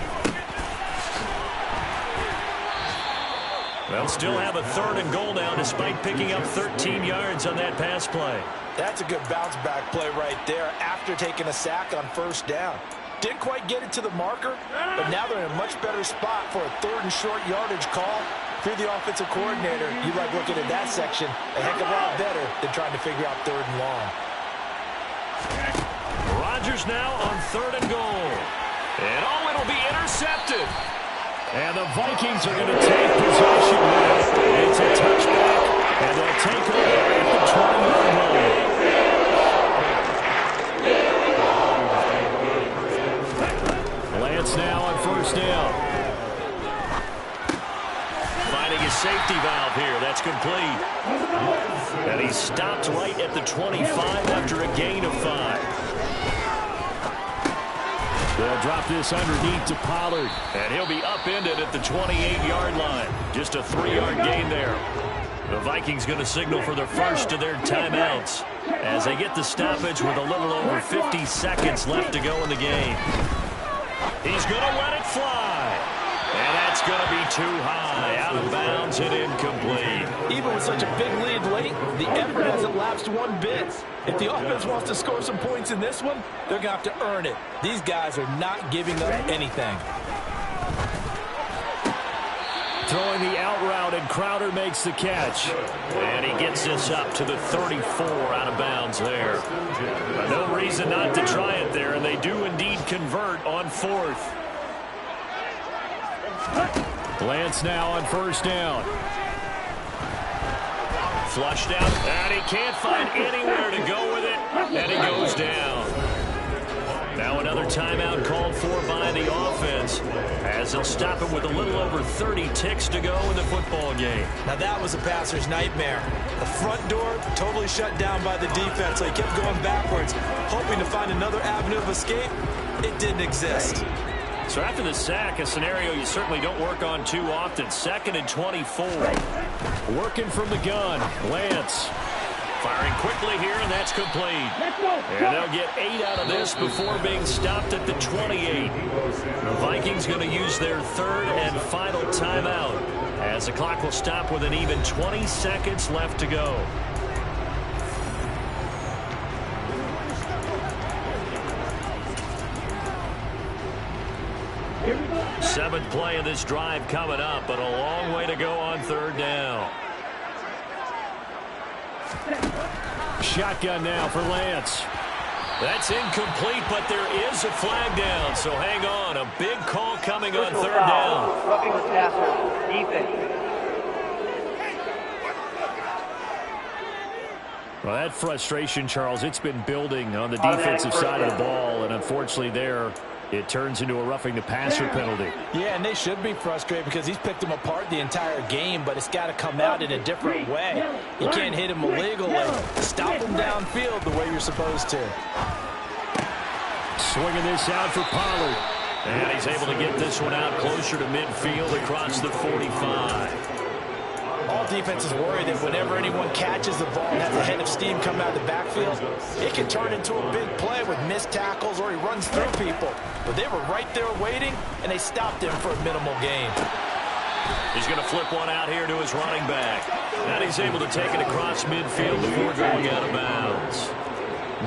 They'll still have a third and goal now despite picking up 13 yards on that pass play. That's a good bounce back play right there after taking a sack on first down. Didn't quite get it to the marker, but now they're in a much better spot for a third and short yardage call. If you're the offensive coordinator, you like looking at that section a heck of a lot better than trying to figure out third and long. Rodgers now on third and goal. And it'll be intercepted. And the Vikings are going to take possession now. It's a touchback, and they'll take over at the 20-yard line. Lance now on first down. Finding his safety valve here. That's complete. And he stopped right at the 25 after a gain of 5. They'll drop this underneath to Pollard. And he'll be upended at the 28-yard line. Just a 3-yard gain there. The Vikings going to signal for the first of their timeouts as they get the stoppage with a little over 50 seconds left to go in the game. He's going to let it fly. And that's going to be too high. Out of bounds and incomplete. Even with such a big lead late, the effort hasn't lapsed one bit. If the offense wants to score some points in this one, they're going to have to earn it. These guys are not giving up anything. Throwing the out route, and Crowder makes the catch. And he gets this up to the 34 out of bounds there. No reason not to try it there, and they do indeed convert on fourth. Lance now on first down. Flushed out, and he can't find anywhere to go with it, and he goes down. Now another timeout called for by the offense as they'll stop it with a little over 30 ticks to go in the football game. Now that was a passer's nightmare. The front door totally shut down by the defense, so he kept going backwards, hoping to find another avenue of escape. It didn't exist. So after the sack, a scenario you certainly don't work on too often. 2nd and 24. Working from the gun. Lance firing quickly here, and that's complete. And they'll get 8 out of this before being stopped at the 28. The Vikings going to use their third and final timeout as the clock will stop with an even 20 seconds left to go. Seventh play of this drive coming up, but a long way to go on third down. Shotgun now for Lance. That's incomplete, but there is a flag down, so hang on. A big call coming on third down. Roughing the passer, defense. Well, that frustration, Charles, it's been building on the defensive side of the ball, and unfortunately there, it turns into a roughing the passer penalty. Yeah, and they should be frustrated because he's picked them apart the entire game, but it's got to come out in a different way. You can't hit him illegally. Stop him downfield the way you're supposed to. Swinging this out for Pollard. And he's able to get this one out closer to midfield across the 45. All defenses worry that whenever anyone catches the ball and has a head of steam come out of the backfield, it can turn into a big play with missed tackles or he runs through people. But they were right there waiting, and they stopped him for a minimal gain. He's going to flip one out here to his running back. And he's able to take it across midfield before going out of bounds.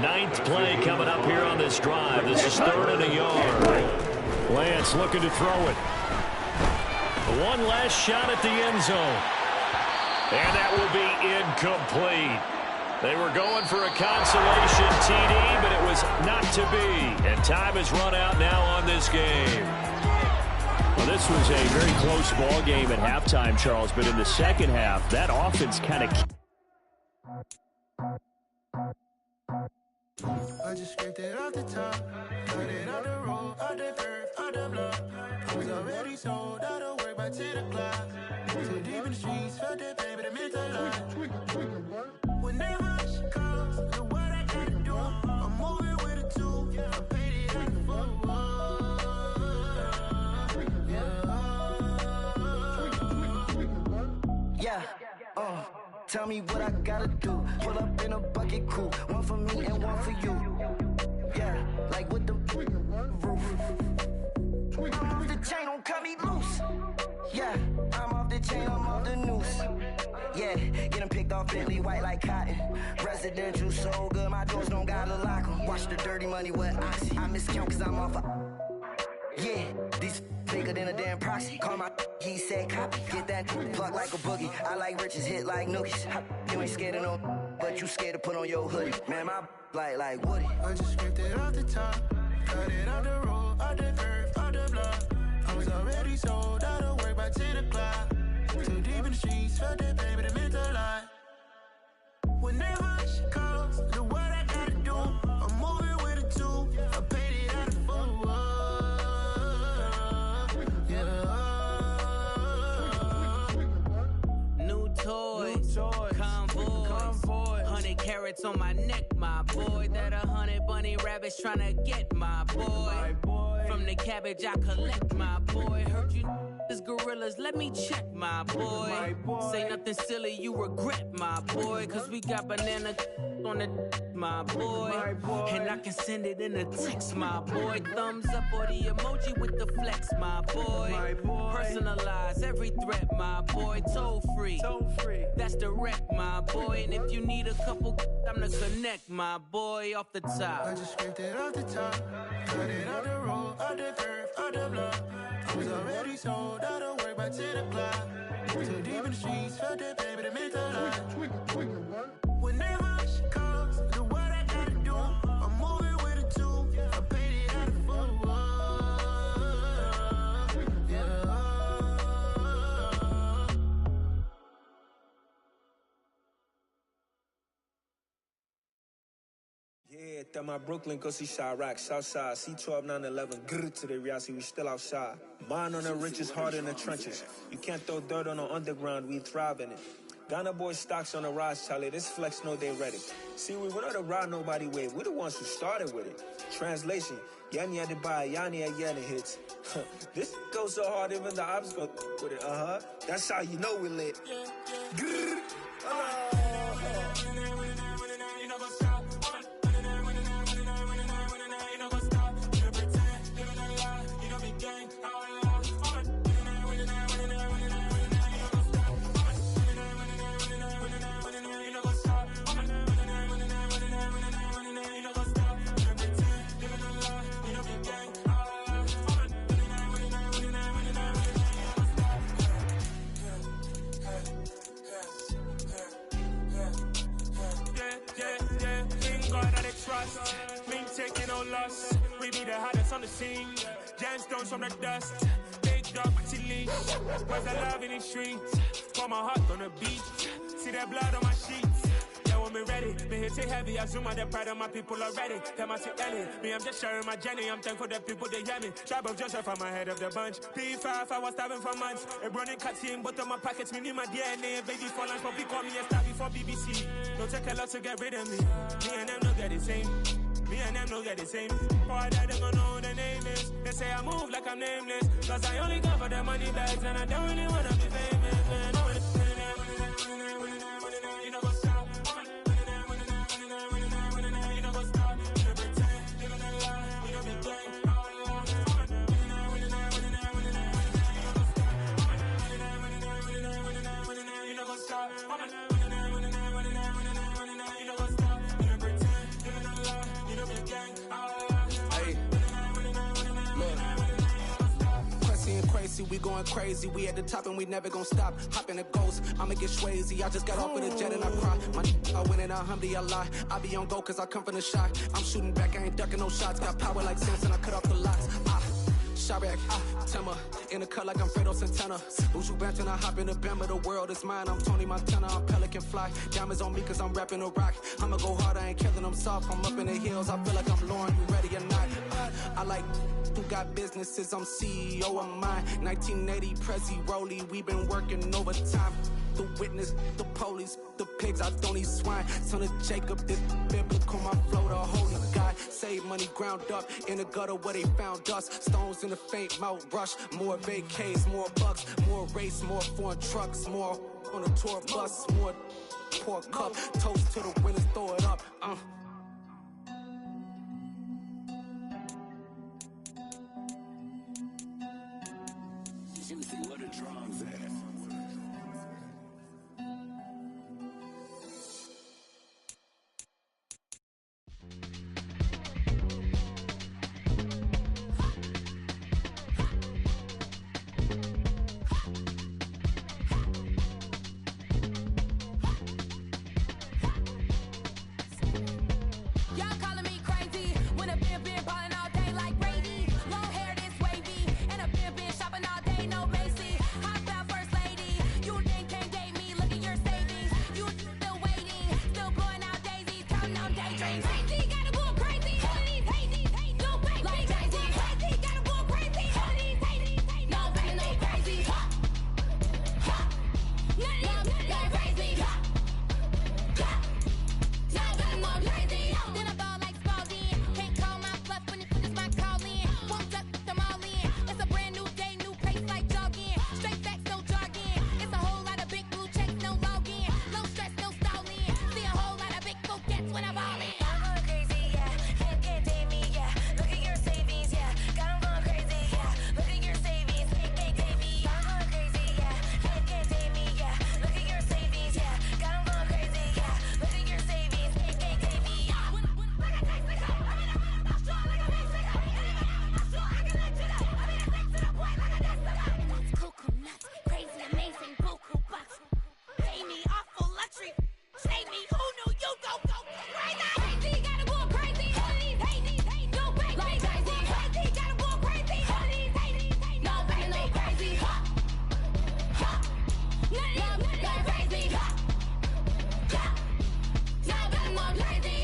9th play coming up here on this drive. This is 3rd and a yard. Lance looking to throw it. One last shot at the end zone. And that will be incomplete. They were going for a consolation TD, but it was not to be. And time has run out now on this game. Well, this was a very close ball game at halftime, Charles, but in the second half, that offense kind of... I just scraped it off the top, put it on the road, on the dirt, on the block. I was already sold out of work by 10 o'clock. So deep in the streets, felt that baby, that meant a lot. Whenever she calls, look what I gotta do. I'm moving with a 2, I paid it at the foot. Tell me what I gotta do. Pull up in a bucket crew. One for me and one for you. Yeah, like with the roof. I'm off the chain, don't cut me loose. Yeah, I'm off the chain, I'm off the noose. Yeah, getting picked off Bentley, white like cotton. Residential, so good, my doors don't gotta lock 'em. Watch the dirty money with Oxy. I miscount cause I'm off yeah, these bigger than a damn proxy. Call my he said copy. Get that pluck like a boogie. I like riches, hit like nookies. You ain't scared of no, but you scared to put on your hoodie. Man, my like Woody. I just scraped it off the top. Cut it out the road, out the curve, out the block. I was already sold out of work by 10 o'clock. Too deep in the streets, felt that baby, that meant a lot. Whenever she calls, do what I gotta do. I'm moving with a two. I paid it out of full. Yeah. New toys, convoys, 100 carats on my neck, my boy. That 100 bunny rabbits tryna get my boy. From the cabbage I collect, my boy. Heard you is gorillas, let me check, my boy. Say nothing silly, you regret, my boy. Cause we got banana on the my boy. And I can send it in a text, my boy. Thumbs up or the emoji with the flex, my boy. Personalize every threat, my boy. Toll free, that's direct, my boy. And if you need a couple, I'm the connect, my boy. Off the top, I just scraped it off the top. Cut it out the road, out the curve, out the block. I was already sold out of work by 10 o'clock. Too deep in the streets, felt that baby, that meant a lot. Whenever she calls, do what I gotta do. I'm moving with a two. I paid it out of full. Yeah. Yeah, that my Brooklyn, go see Chirac, Southside, C12, 911, grrr to the reality, we still outside. Mine on the riches, hard in the trenches. You can't throw dirt on the underground, we thrive in it. Ghana boy stocks on the rise, Charlie, this flex know they ready. See, we were not to ride nobody way, we the ones who started with it. Translation, Yanni had to buy, Yanni had Yanni hits. This goes so hard, even the ops go with it, That's how you know we lit. Grrr. We be the hottest on the scene. Gemstones from the dust. Big dog chili. Where's the love in the streets? Pour my heart on the beach. See that blood on my sheets. Yeah, when we ready, me hit it heavy. I zoom out the pride of my people already. Tell my shit Ellie. Me, I'm just sharing my journey. I'm thankful that people they hear me. Tribe of Joseph, I'm ahead of the bunch. P5, I was starving for months. A running cutscene, but on my pockets, me need my DNA. Baby for lunch, but we call me a star before BBC. Don't take a lot to get rid of me. Me and them don't get the same. Me and them don't get the same. Boy, that they don't know who the name is. They say I move like I'm nameless. Cause I only come for the money bags and I don't really wanna be famous, man. You know what's up? You know what's up? You pretend, living a lie. You know be gang. You know what's up? We going crazy, we at the top and we never gonna stop. Hop in a ghost, I'ma get Swayze. I just got off with a jet and I cry. I win it, alhamdulillah. I be on go cause I come from the shot. I'm shooting back, I ain't ducking no shots. Got power like Samson, I cut off the locks. Chirac, Timmer, in the cut like I'm Fredo Santana. Buju Banton, I hop in the Bama, the world is mine. I'm Tony Montana, I'm Pelican Fly. Diamonds on me cause I'm rapping a rock. I'ma go hard, I ain't killing them soft. I'm up in the hills, I feel like I'm Lauren, you ready or not? I like who got businesses, I'm CEO of mine. 1980, Prezi Rolly, we been working overtime. The witness, the police, the pigs, I don't eat swine. Son of Jacob, this biblical, my flow, the holy God. Save money ground up in the gutter where they found us. Stones in the faint mouth rush. More vacays, more bucks, more race, more foreign trucks, more on a tour bus, more pour a cup. Toast to the winners, throw it up. Timothy, what a drums at. Y'all calling me crazy when a been ballin' all day like Brady. Long hair this wavy, and a been shopping all day, no Macy. Hot about first lady, you think can't date me? Look at your savings, you still waiting, still blowing out daisies, counting on daydreams. Crazy, gotta go crazy. All of these hate, no fake, like crazy. Crazy, gotta go crazy. All of these hate, no fake, no crazy. None of these like crazy. Now I'm more crazy. Then I ball like Spalding. Can't call my bluff when it's my calling. Won't duck them all in. It's a brand new day, new pace like jogging. Straight facts, no jargon. It's a whole lot of big blue checks, no login. No stress, no stalling. See a whole lot of big focus when I ball in. I'm going crazy, yeah. Can't date me, yeah. Look at your savings, yeah. Got 'em going crazy, yeah. Look at your savings, can't date me. I'm going crazy, yeah. Can't date me, yeah. Look at your savings, yeah. Got 'em going crazy, yeah. Look at your savings, can't date me. Look at Mexico, I mean I'm not sure. Look at Mexico, anybody I'm not sure. I can let you know. I mean I'm to the point, like a destiny. And that's cuckoo nuts, crazy, amazing, buku bucks. Pay me awful luxury. Say me, who knew you go crazy? Crazy, gotta go crazy. All of these hate, no fake, like crazy. Crazy, gotta go crazy. All of these hate, no fake, no crazy. None of these like crazy. Now I'm more crazy.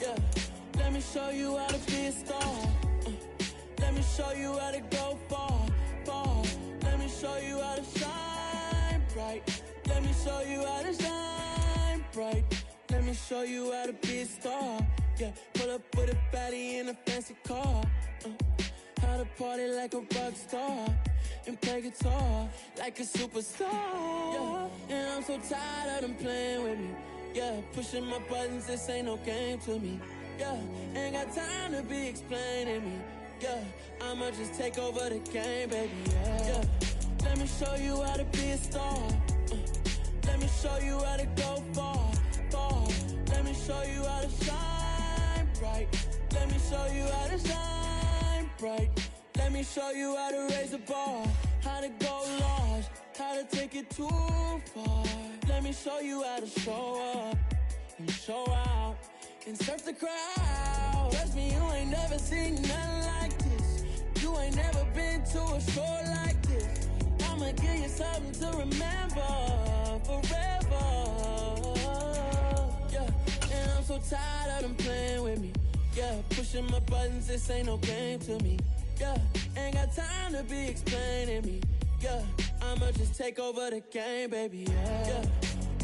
Yeah, let me show you how to be a star. Let me show you how to go far, far. Let me show you how to shine bright. Let me show you how to shine bright. Let me show you how to be a star. Yeah, pull up with a baddie in a fancy car. How to party like a rock star and play guitar like a superstar. Yeah, and I'm so tired of them playing with me. Yeah, pushing my buttons, this ain't no game to me. Yeah, ain't got time to be explaining me. Yeah, I'ma just take over the game, baby. Yeah, let me show you how to be a star. Let me show you how to go far, far. Let me show you how to shine bright. Let me show you how to shine bright. Let me show you how to raise the bar, how to go large, how to take it too far. Let me show you how to show up and show out and surf the crowd. Trust me, you ain't never seen nothing like this. You ain't never been to a show like this. I'ma give you something to remember forever. Yeah, and I'm so tired of them playing with me. Yeah, pushing my buttons, this ain't no game to me. Yeah, ain't got time to be explaining me. Yeah, I'ma just take over the game, baby. Yeah,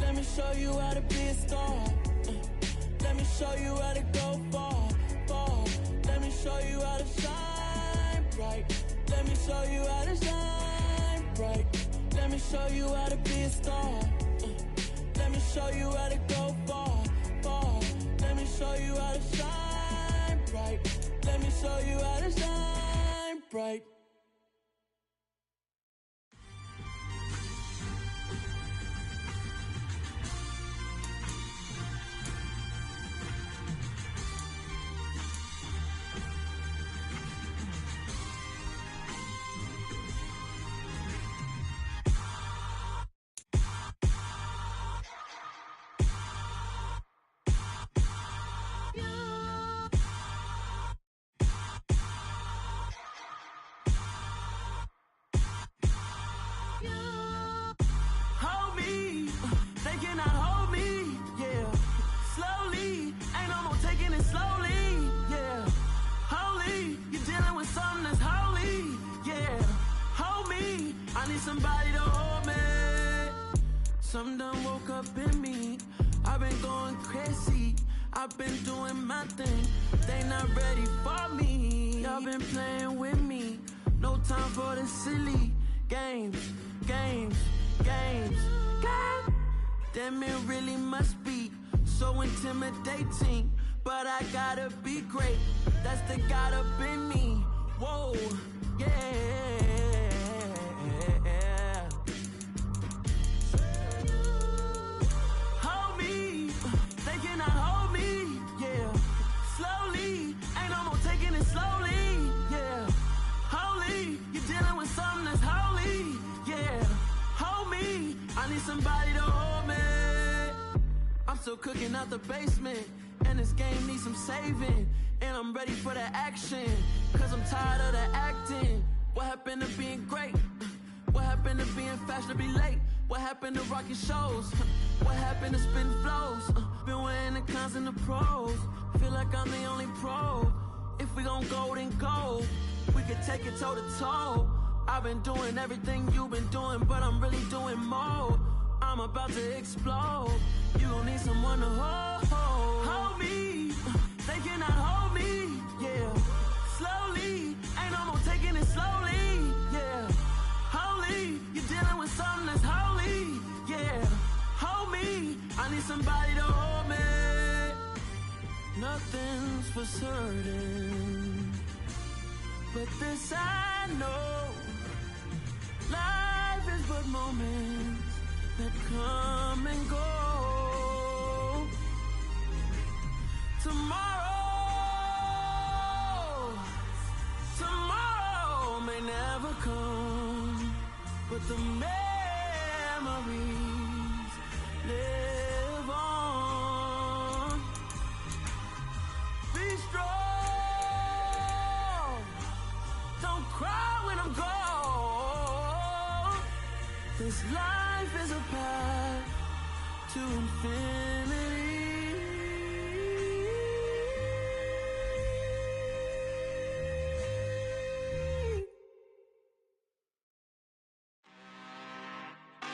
let me show you how to be a star. Let me show you how to go far, far. Let me show you how to shine bright. Let me show you how to shine bright. Let me show you how to be a star. Let me show you how to go far, far. Let me show you how to shine bright. Let me show you how to shine bright. woke up in me. I've been going crazy. I've been doing my thing. They not ready for me. Y'all been playing with me. No time for the silly games. Damn, it really must be so intimidating. But I gotta be great. That's the God up in me. Whoa, yeah. Hold me, they cannot hold me, yeah. Slowly, ain't no more taking it slowly, yeah. Holy, you're dealing with something that's holy, yeah. Hold me, I need somebody to hold me. I'm still cooking out the basement, and this game needs some saving. And I'm ready for the action, cause I'm tired of the acting. What happened to being great? What happened to being fashionably late? What happened to rocking shows? What happened to spin flows? Been wearing the cons and the pros. Feel like I'm the only pro. If we gon' go, then go. We could take it toe to toe. I've been doing everything you've been doing, but I'm really doing more. I'm about to explode. You gon' need someone to hold me. They cannot hold me, yeah. Slowly, ain't no more taking it slowly, yeah. Holy, you're dealing with something that's holy, yeah. Hold me, I need somebody to hold me. Nothing's for certain, but this I know. Life is but moments that come and go. Tomorrow may never come, but the memories live on. Be strong, don't cry when I'm gone. This life is a path to infinity.